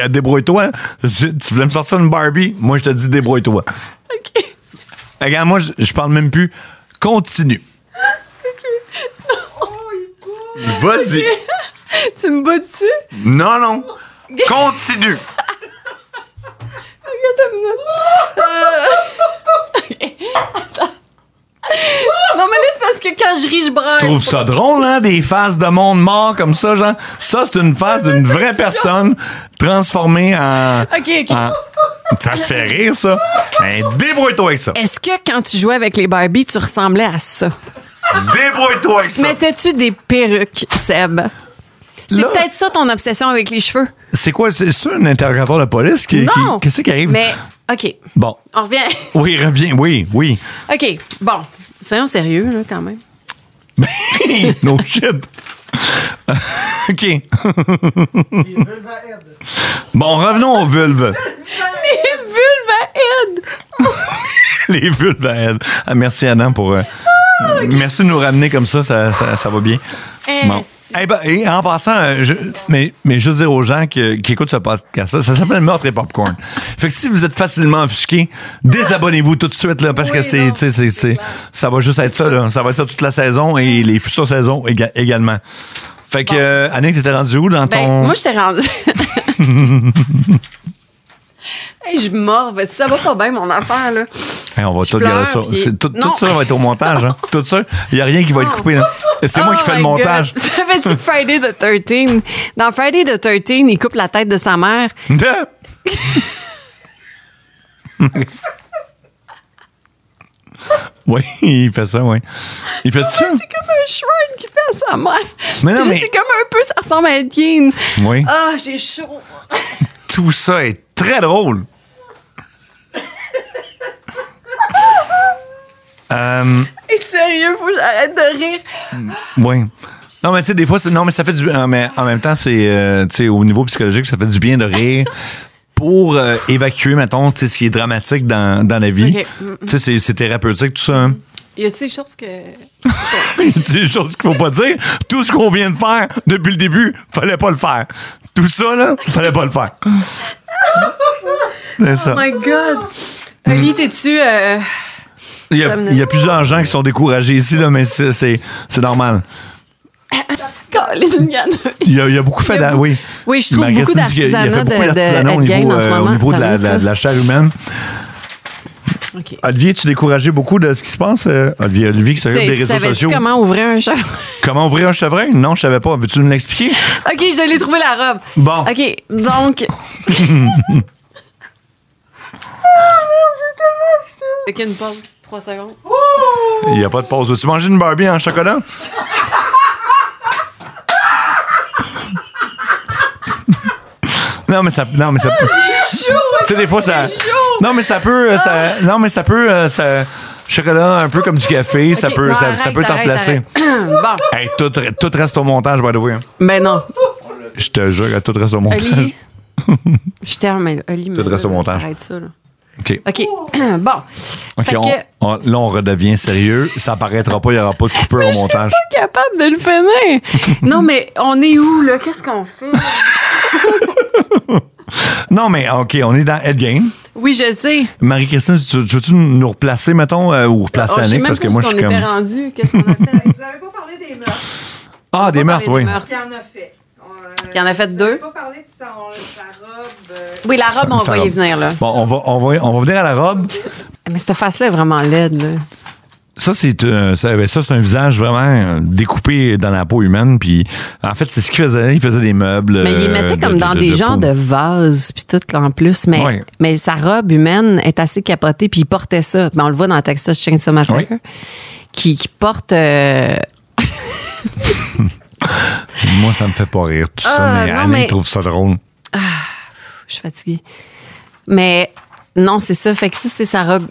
Débrouille-toi. Tu voulais me sortir une Barbie? Moi, je te dis débrouille-toi. OK. Regarde, moi, je parle même plus. Continue. Vas-y. Tu me bats dessus? Non. Continue. Regarde une minute. OK. Attends. Non, mais là, c'est parce que quand je ris, je braille. Tu trouves ça drôle, hein, des faces de monde mort comme ça, genre? Ça, c'est une face d'une vraie personne transformée en... OK. Ça te fait rire, ça? Ben, débrouille-toi avec ça. Est-ce que quand tu jouais avec les Barbie, tu ressemblais à ça? Débrouille-toi avec ça. Mettais-tu des perruques, Seb? C'est Là- peut-être ça ton obsession avec les cheveux. C'est quoi? C'est ça un interrogatoire de police? Non. Qu'est-ce qui arrive? Mais, OK. Bon. On revient. Oui, reviens. Oui. OK. Bon. Soyons sérieux, là, quand même. No shit. OK. Bon, revenons aux vulves. Les vulves à Ed! Les vulves à elle. Ah, merci, Adam, pour... Merci de nous ramener comme ça. Ça va bien. Bon. Eh ben, et en passant, mais juste dire aux gens qui écoutent ce podcast-là, ça s'appelle Meurtre et Popcorn. Fait que si vous êtes facilement offusqué, désabonnez-vous tout de suite, là, parce que ça va juste être ça, là. Ça va être ça toute la saison et les futures saisons également. Fait que, Annick, t'étais rendu où dans ton... Moi, je t'ai rendu. Hey, je morve. Ça va pas bien, mon affaire, là. Hey, on va tout pleure, regarder ça. puis- Tout Non. ça va être au montage. Hein. Tout ça, il n'y a rien qui va être coupé. Là. Et c'est moi qui fais le my montage. God. Ça fait-tu Friday the 13? Dans Friday the 13, il coupe la tête de sa mère. Oui, il fait ça, oui. Il fait ça? C'est comme un shrine qui fait à sa mère. Mais non, mais- C'est comme un peu, ça ressemble à Ed Gein. Oui. Ah, j'ai chaud. Tout ça est très drôle. Hey, sérieux, faut que j'arrête de rire. Oui. Non, mais tu sais, des fois, non, mais ça fait du bien. Mais en même temps, c'est, tu sais, au niveau psychologique, ça fait du bien de rire pour évacuer, mettons, tu sais, ce qui est dramatique dans la vie. OK. Tu sais, c'est thérapeutique, tout ça. Hein. Y a-t-il des choses que. C'est des choses qu'il faut pas dire. Tout ce qu'on vient de faire depuis le début, fallait pas le faire. Tout ça, là, fallait pas le faire. C'est ça. Oh my God! Oli, t'es-tu. Il y a plusieurs gens qui sont découragés ici, là, mais c'est normal. Colin, il y en a- Il y a beaucoup fait d'artisanat. Oui. Oui, je trouve beaucoup Marie-Christine dit qu'il y a fait d'artisanat beaucoup de d'artisanat au Ed Gein niveau, en ce au moment. niveau de T'as vu, la chair humaine. OK. Olivier, tu découragé beaucoup de ce qui se passe? Olivier qui s'occupe des réseaux Savais-tu sociaux. comment ouvrir un chevreuil? Comment ouvrir un chevreuil? Non, je savais pas. Veux-tu me l'expliquer? OK, je l'ai trouvé la robe. Bon. OK, donc. Avec une pause, 3 secondes. Il n'y a pas de pause. Veux-tu manger une Barbie en chocolat? Non, mais ça. Tu sais, des fois, ça. Non, mais ça peut. Chocolat, un peu comme du café, ça OK, peut, non, ça peut t'en arrête, placer. Bon, Hey, tout reste au montage, by the way. ben non. Je te jure, tout reste au montage. Oli, je t'aime, mais Oli, Tout reste au montage. arrête ça, là. OK. OK, bon. OK, Fait que là, on redevient sérieux. Ça apparaîtra pas, il n'y aura pas de coupure au montage. je suis pas capable de le finir. Non, mais on est où, là? Qu'est-ce qu'on fait? Non, mais OK, on est dans Ed Gein. Oui, je sais. Marie-Christine, tu veux-tu nous replacer, mettons, ou replacer Je sais Annick? même Parce que pas où moi, je est-ce suis qu'on comme. était rendu. Qu'est-ce qu'on a fait? Vous n'avez pas parlé des meurtres. Ah, des meurtres, parler oui. des meurtres. Il y en a fait. Il y en a fait Vous 2. n'avez pas parlé de sa robe. Oui, la robe, on Ça va y robe. venir, là. Bon, on va venir à la robe. Mais cette face-là est vraiment laide, là. Ça, c'est un visage vraiment découpé dans la peau humaine. Puis, en fait, c'est ce qu'il faisait. Il faisait des meubles. Mais il mettait comme dans des genres peau. de vases, puis tout, là, en plus. Mais, Ouais. mais sa robe humaine est assez capotée, puis il portait ça. Ben, on le voit dans Texas Chainsaw Massacre. Oui. Qui porte... Moi, ça me fait pas rire, tout ça. Ah, Mais non, Annick mais- trouve ça drôle. Je suis fatiguée. Mais non, c'est ça. Fait que ça, c'est sa robe.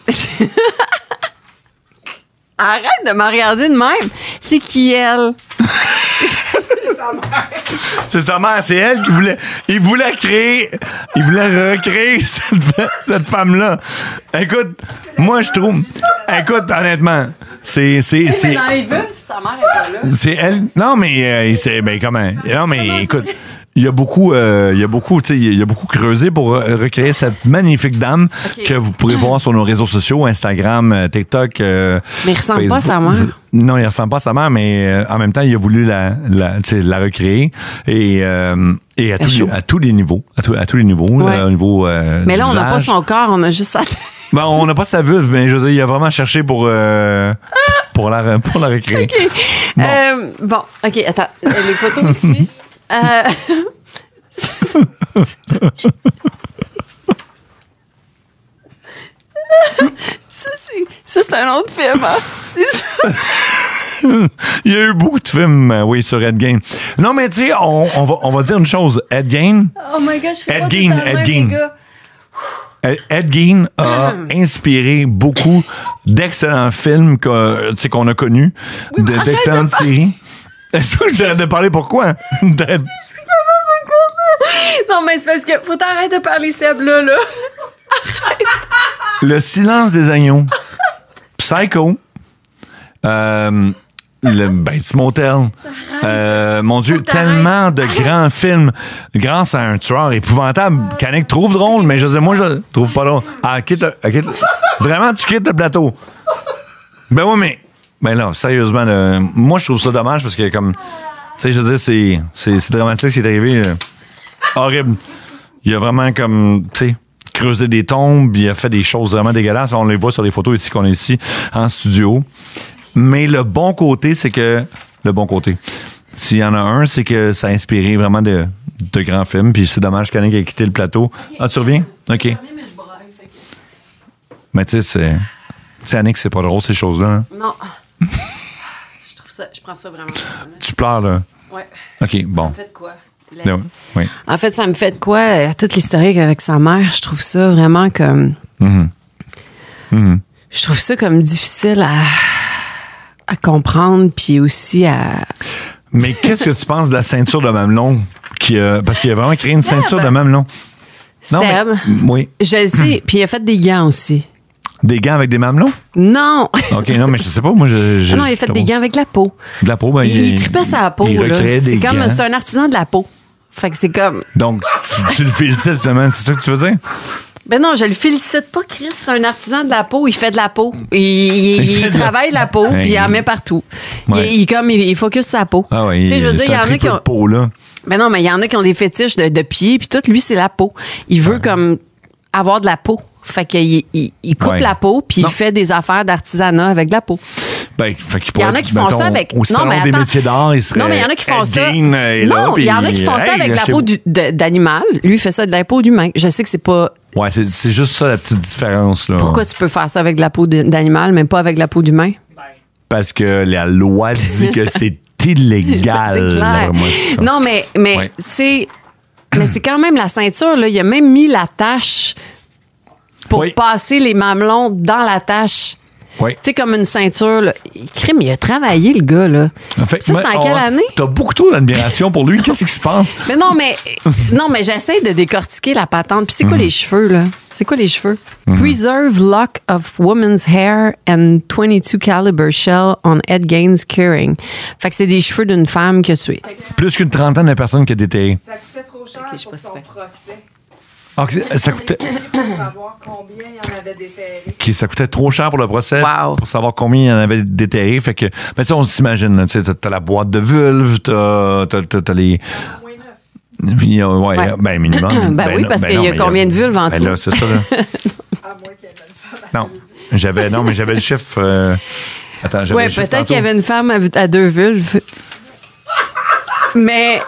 Arrête de me regarder de même. C'est qui, elle? C'est sa mère, c'est elle qui voulait. Il voulait recréer cette femme-là. Écoute, moi, je trouve. Écoute, honnêtement, c'est. Mais dans les vulves, sa mère est pas là. C'est elle. Non, mais c'est ben comment. Non, mais écoute, il y a beaucoup, tu sais, il y a beaucoup creusé pour recréer cette magnifique dame OK. que vous pourrez voir sur nos réseaux sociaux, Instagram, TikTok. Mais il ressemble pas à sa mère. Non, il ressemble pas à sa mère, mais en même temps, il a voulu la recréer et à tous les niveaux, à tous les niveaux, Ouais. au niveau. Mais là, du on n'a pas visage. son corps, on a juste sa tête. Ben, on n'a pas sa vulve, mais je veux dire, il a vraiment cherché pour. pour la recréer. OK. Bon, OK, attends. Les photos aussi. Ça, c'est un autre film. Hein? C'est ça. Il y a eu beaucoup de films, oui, sur Ed Gein. Non, mais tu sais, on va dire une chose. Ed Gein... Oh my God, je serais Ed pas Gein, tout le temps Ed même, Gein. les gars. Ed Gein a inspiré beaucoup d'excellents films qu'on a connus, d'excellentes séries. Est-ce que j'arrête de parler pourquoi? Non, mais c'est parce que faut t'arrêter de parler, Seb, là. Le silence des agneaux. Psycho. Le Bates Motel. Mon Dieu, tellement de grands films grâce à un tueur épouvantable qu'Annick trouve drôle, mais je sais, moi, je trouve pas drôle. Ah, quitte. Vraiment, tu quittes le plateau. Ben oui, mais là, sérieusement, moi, je trouve ça dommage parce que, comme, tu sais, je veux dire, c'est dramatique ce qui est arrivé. Horrible. Il a vraiment, comme, tu sais, creusé des tombes, il a fait des choses vraiment dégueulasses. On les voit sur les photos ici qu'on est ici en studio. Mais le bon côté, c'est que... Le bon côté. S'il y en a un, c'est que ça a inspiré vraiment de grands films. Puis c'est dommage qu'Annick ait quitté le plateau. Ah, tu reviens? OK. Mais tu sais, Annick, c'est pas drôle, ces choses-là. Hein? Non. Je prends ça vraiment personnel. Tu pleures, là? Ouais. OK, bon. Ça me fait de quoi? Oui. En fait, ça me fait de quoi? Toute l'historique avec sa mère, je trouve ça vraiment comme... Je trouve ça comme difficile à comprendre, puis aussi à... Mais qu'est-ce que tu penses de la ceinture de mamelon? Parce qu'il a vraiment créé une ceinture de mamelon. Non, Seb, oui. je sais, puis il a fait des gants aussi. Des gants avec des mamelons? Non! OK, non, mais je sais pas. Moi, non, il a fait des gants avec de la peau. De la peau, ben, il tripait sa peau, il là. recréait des gants. C'est un artisan de la peau. Fait que c'est comme... Donc, tu le félicites, finalement, c'est ça que tu veux dire? Ben non, je le félicite pas, Chris. C'est un artisan de la peau. Il fait de la peau. Il travaille la peau, puis il en met partout. Ouais. Il focus sa peau. Ah ouais, tu sais, je veux dire, il y en a qui ont... peau, là. Ben non, mais il y en a qui ont des fétiches de pieds, puis tout, lui, c'est la peau. Il veut comme avoir de la peau. Fait qu'il coupe la peau, puis il fait des affaires d'artisanat avec de la peau. Ben, fait qu'il il y en a qui font ça avec... Au salon des métiers d'art, il serait... Non, mais il y en a qui font ça... Non, il y en a qui font ça avec de la peau d'animal. Lui, il fait ça de la peau d'humain. Je sais que c'est pas... Ouais, c'est juste ça, la petite différence, là. Pourquoi tu peux faire ça avec de la peau d'animal, mais pas avec de la peau d'humain? Parce que la loi dit que c'est illégal. C'est clair. Moi, non, mais tu sais... Mais c'est quand même la ceinture, là. Il a même mis la tache pour passer les mamelons dans la tache. Oui. Tu sais, comme une ceinture. Là. Il a travaillé, le gars. Là. En fait, ça, c'est en quelle année? T'as beaucoup trop d'admiration pour lui. Qu'est-ce qui se passe? Mais non, mais j'essaie de décortiquer la patente. Puis c'est quoi les cheveux, là? C'est quoi les cheveux? Preserve lock of woman's hair and 22 caliber shell on Ed Gein's curing. Fait que c'est des cheveux d'une femme qui a tué. Plus qu'une trentaine de personnes qui a déterré. Ça coûtait trop cher pour son procès. Okay, ça coûtait... Pour savoir combien il en avait déterré. Okay, ça coûtait trop cher pour le procès. Wow. Pour savoir combien il y en avait déterré. Fait que, mais tu sais, on s'imagine, tu sais, t'as la boîte de vulve, t'as les... Ouais. Ben, minimum. Ben oui, parce qu'il y a combien de vulves en tout? Là, c'est ça, là. À moins qu'il y ait une femme. Non, j'avais le chiffre... Attends, j'avais le chiffre peut-être qu'il y avait une femme à 2 vulves. Mais...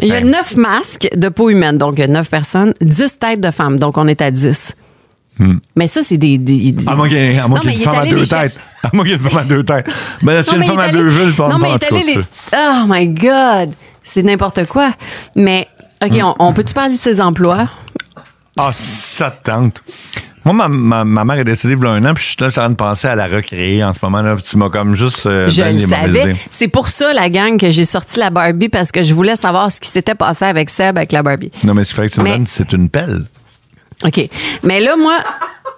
Il y a 9 masques de peau humaine, donc 9 personnes, 10 têtes de femmes, donc on est à 10. Mais ça, c'est des... À moins qu'il y ait une femme à 2 têtes. À moins qu'il y ait une femme à 2 têtes. Mais si une femme à 2 vulves, pas en tout. Oh my God! C'est n'importe quoi. Mais, OK, on peut-tu parler de ses emplois? Ah, ça te tente. Moi, ma mère est décédée il y a un an, puis je suis en train de penser à la recréer en ce moment-là. Puis tu m'as comme juste... je le savais. C'est pour ça, la gang, que j'ai sorti la Barbie, parce que je voulais savoir ce qui s'était passé avec Seb, avec la Barbie. Non, mais c'est vrai que tu me donnes, c'est une pelle. OK. Mais là,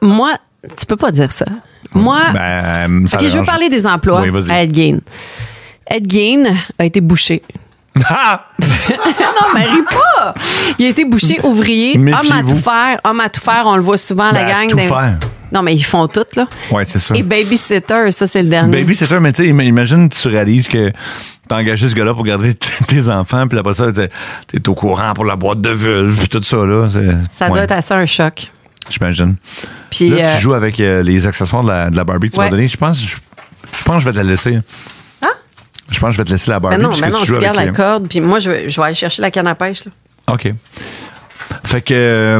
moi, tu peux pas dire ça. Moi... OK, je veux parler des emplois à Ed Gein. Ed Gein a été bouché. Ah! Non, mais ris pas! Il a été boucher, ouvrier, homme à tout faire. On le voit souvent, la gang. Non, mais ils font tout, là. Oui, c'est ça. Et babysitter, ça, c'est le dernier. Babysitter, mais tu sais, imagine, tu réalises que t'as engagé ce gars-là pour garder tes enfants, puis après ça, t'es au courant pour la boîte de vulve, puis tout ça, là. Ça doit être assez un choc. J'imagine. Puis, là, tu joues avec les accessoires de la Barbie que tu m'as donné. Je pense... Je pense que je vais te la laisser. Hein? Je pense que je vais te laisser la Barbie. Ben non, puisque tu joues gardes avec la corde, puis moi, je vais aller chercher la canne à pêche. Là. OK. Fait que...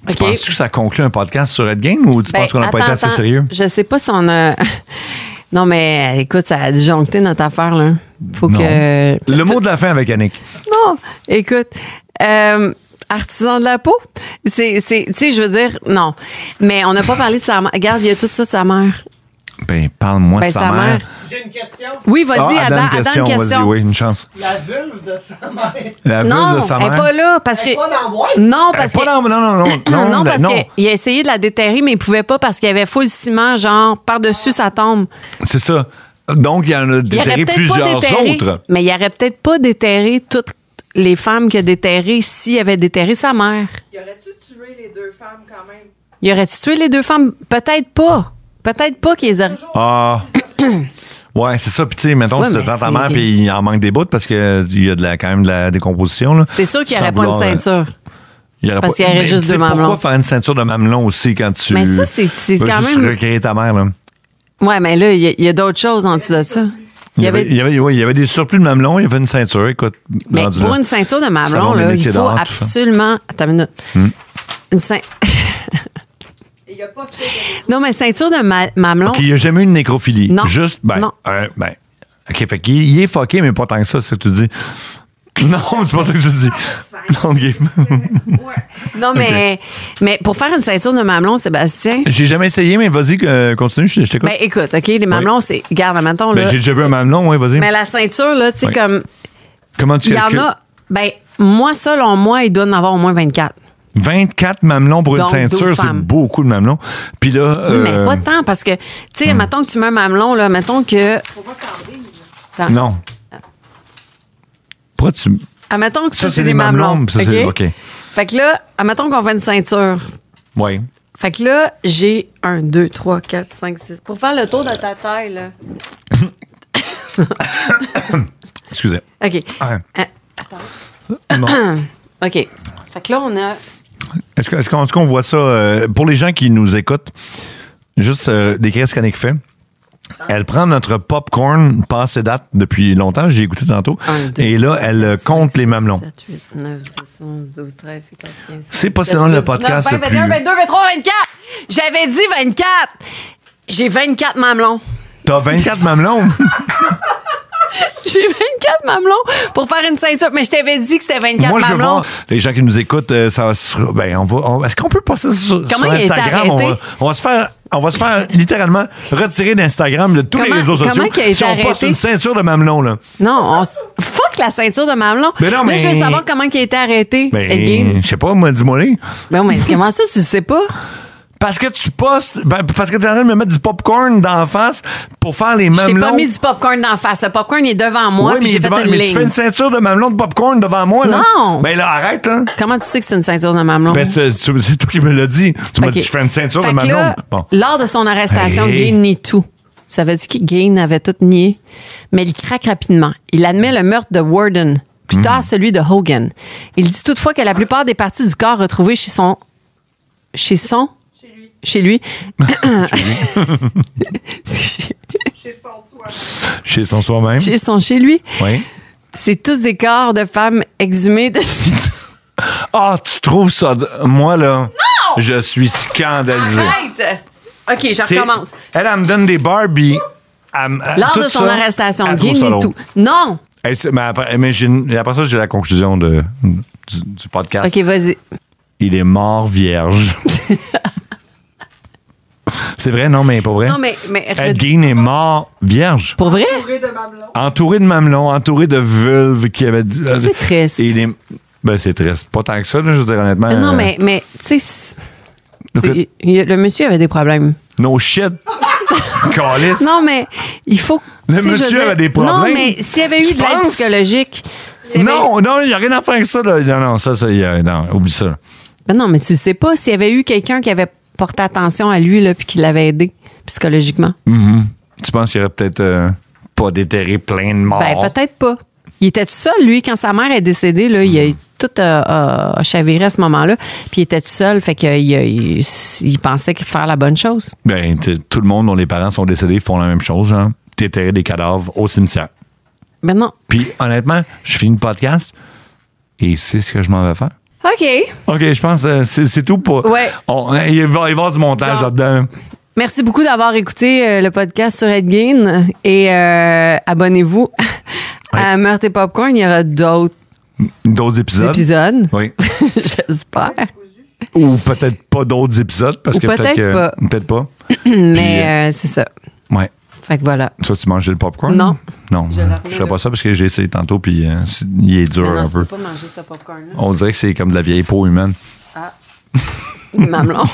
Tu penses-tu que ça conclut un podcast sur Ed Gein ou tu penses qu'on n'a pas été assez sérieux? Je sais pas si on a... Non, mais écoute, ça a disjoncté notre affaire, là. Faut que... Le mot de la fin avec Annick. Non, écoute... artisan de la peau? Tu sais, je veux dire, non. Mais on n'a pas parlé de sa mère. Regarde, il y a tout ça de sa mère. Ben, parle-moi de sa mère. J'ai une question. Oui, vas-y, Adam, une question. question. Vas-y, oui, une chance. La vulve de sa mère. La vulve de sa elle mère. n'est pas là parce que... Elle est pas dans la boîte? Non, parce que... Non, parce qu'il a essayé de la déterrer, mais il pouvait pas parce qu'il y avait full ciment, genre, par-dessus sa tombe. C'est ça. Donc, il y en a déterré plusieurs autres. Mais il aurait peut-être pas déterré toutes les femmes qu'il a déterrées s'il avait déterré sa mère. Y aurait-tu tué les deux femmes quand même? Il aurait-tu tué les deux femmes? Peut-être pas. Peut-être pas qu'ils auraient... Ah... Ouais, c'est ça. Puis, tu sais, mettons, tu te tends ta mère, puis il en manque des bouts parce qu'il y a quand même de la décomposition. Là, c'est sûr qu'il n'y aurait pas une ceinture. Parce qu'il y aurait juste deux mamelons. Pourquoi faire une ceinture de mamelon aussi quand tu. Mais ça, c'est quand même. Recréer ta mère, là. Ouais, mais là, il y a d'autres choses en dessous de ça. Il y avait des surplus de mamelons, il y avait une ceinture. Écoute, mais pour une ceinture de mamelon, là, il faut absolument. Attends une minute. Une ceinture. Non, mais ceinture de mamelon. OK, il n'y a jamais eu de nécrophilie. Non. Juste, non. OK, fait qu'il est fucké, mais pas tant que ça, c'est ce que tu dis. Non, c'est pas ça que je dis. Non, mais pour faire une ceinture de mamelon, Sébastien. J'ai jamais essayé, mais vas-y, continue, je t'écoute. Ben, écoute, OK, les mamelons, c'est. Regarde, mettons, là. Ben, j'ai déjà vu un mamelon, oui, vas-y. Mais la ceinture, là, tu sais, comme. Comment tu calcules? Il y en a. Ben, moi, selon moi, il doit en avoir au moins 24. 24 mamelons pour une ceinture, c'est beaucoup de mamelons. Puis là. Oui, mais pas tant, parce que, tu sais, mettons que tu mets un mamelon, là, mettons que. Faut pas t'en Non. Pourquoi tu. Admettons que ça, c'est des mamelons. Ça, c'est OK. Fait que là, admettons qu'on fait une ceinture. Oui. Fait que là, j'ai 1, 2, 3, 4, 5, 6. Pour faire le tour de ta taille, là. Excusez. OK. Non. OK. Fait que là, on a. Est-ce qu'on voit ça? Pour les gens qui nous écoutent, juste décrire ce qu'Annick fait. Elle prend notre popcorn passé date depuis longtemps, j'ai écouté tantôt. 1, 2, et là, elle 5, compte 6, les mamelons. 7, 8, 9, 10, 11, 12, 13, 14, 15. C'est pas seulement le podcast 19, 20, 21, 22, 23, 24. J'avais dit 24. J'ai 24 mamelons. T'as 24 mamelons? J'ai 24 mamelons pour faire une ceinture. Mais je t'avais dit que c'était 24 Moi, je veux mamelons. voir les gens qui nous écoutent, ça va se... est-ce qu'on peut passer sur Instagram? On va se faire littéralement retirer d'Instagram de tous les réseaux sociaux si on poste une ceinture de mamelon. Là. Non, fuck la ceinture de mamelon. Mais non, mais... Là, je veux savoir comment il a été arrêté. Je sais pas, moi, dis-moi. Ben, mais comment ça, tu sais pas? Parce que tu postes, parce que t'es en train de me mettre du popcorn dans la face pour faire les mamelons. Je t'ai pas mis du popcorn dans la face. Le popcorn est devant moi, puis j'ai fait une ligne. Tu fais une ceinture de mamelon de popcorn devant moi, là? Non! Ben là, arrête, là. Comment tu sais que c'est une ceinture de mamelon? Ben, c'est toi qui me l'as dit. Tu m'as dit, je fais une ceinture de mamelon. Là, bon. Lors de son arrestation, Gein nie tout. Savais-tu que Gein avait tout nié? Mais il craque rapidement. Il admet le meurtre de Warden, plus tard celui de Hogan. Il dit toutefois que la plupart des parties du corps retrouvées chez lui. Chez son soi-même. Chez lui. Oui. C'est tous des corps de femmes exhumées de... Ah, tu trouves ça... Moi, là, non! Je suis scandalisé. Arrête! OK, je recommence. Elle me donne des Barbie. Lors de son arrestation, Gein nie tout. Non! Mais après ça, j'ai la conclusion du podcast. OK, vas-y. Il est mort vierge. C'est vrai, non, mais pas vrai. Non, mais Ed Gein est mort vierge. Pour vrai? Entouré de mamelons, entouré de vulves qui avaient... C'est triste. C'est triste. Pas tant que ça, là, je veux dire, honnêtement. Non, mais tu sais, le monsieur avait des problèmes. No shit. Calice. Non, mais il faut... Le monsieur avait des problèmes. Non, mais s'il y avait eu de l'aide psychologique... Non, il n'y a rien à faire avec ça. Là. Non, oublie ça. Ben non, mais tu sais pas s'il y avait eu quelqu'un qui avait porté attention à lui là, puis qui l'avait aidé psychologiquement. Mm-hmm. Tu penses qu'il aurait peut-être pas déterré plein de morts? Ben, peut-être pas. Il était tout seul, lui, quand sa mère est décédée, là, il a tout chaviré à ce moment-là. Puis il était tout seul, fait qu'il il pensait qu'il faire la bonne chose. Ben, tout le monde dont les parents sont décédés font la même chose, genre. Déterrer des cadavres au cimetière. Ben non. Puis, honnêtement, je finis le podcast et c'est ce que je m'en vais faire. OK. Je pense que c'est tout pour... Ouais. Il va y avoir du montage Donc, là-dedans. Merci beaucoup d'avoir écouté le podcast sur Edgain et abonnez-vous à Meurtre et Popcorn. Il y aura D'autres épisodes. Oui. J'espère. Ou peut-être pas d'autres épisodes parce Ou que peut-être pas. Mais c'est ça. Ouais. Fait que voilà. Toi, tu mangeais le popcorn? Non. Non, je ferais pas ça parce que j'ai essayé tantôt puis il est dur un peu. Tu peux pas manger ce popcorn-là. On dirait que c'est comme de la vieille peau humaine. Ah. Mamelon.